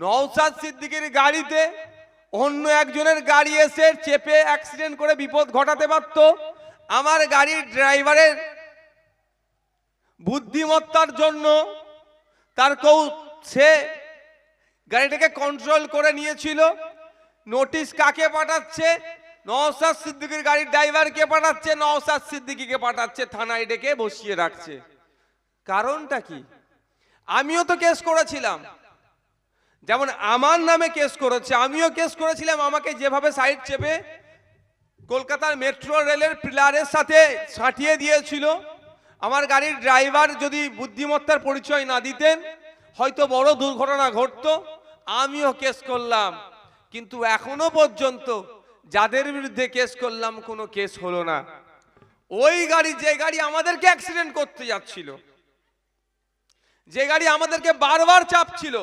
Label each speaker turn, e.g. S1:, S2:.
S1: নওশাদ সিদ্দিকীর গাড়িতে অন্য একজনের গাড়ি এসে চেপে অ্যাক্সিডেন্ট করে বিপদ ঘটাতে পারত। আমার গাড়ির ড্রাইভারের বুদ্ধিমত্তার জন্য সে গাড়িটাকে কন্ট্রোল করে নিয়েছিল। নোটিশ কাকে পাঠাচ্ছে? নওশাদ সিদ্দিকীর গাড়ির ড্রাইভারকে পাঠাচ্ছে, নওশাদ সিদ্দিকীকে পাঠাচ্ছে, থানায় ডেকে বসিয়ে রাখছে। কারণটা কি? আমিও তো কেস করেছিলাম, যেমন আমার নামে কেস করেছে, আমিও কেস করেছিলাম। আমাকে যেভাবে সাইড চেপে কলকাতার মেট্রো রেলের পিলারের সাথে সাঁটিয়ে দিয়েছিল, আমার গাড়ির ড্রাইভার যদি বুদ্ধিমত্তার পরিচয় না দিতেন হয়তো বড় দুর্ঘটনা ঘটতো। আমিও কেস করলাম, কিন্তু এখনো পর্যন্ত যাদের বিরুদ্ধে কেস করলাম কোনো কেস হলো না। ওই গাড়ি, যে গাড়ি আমাদেরকে অ্যাক্সিডেন্ট করতে যাচ্ছিল, যে গাড়ি আমাদেরকে বারবার চাপছিল,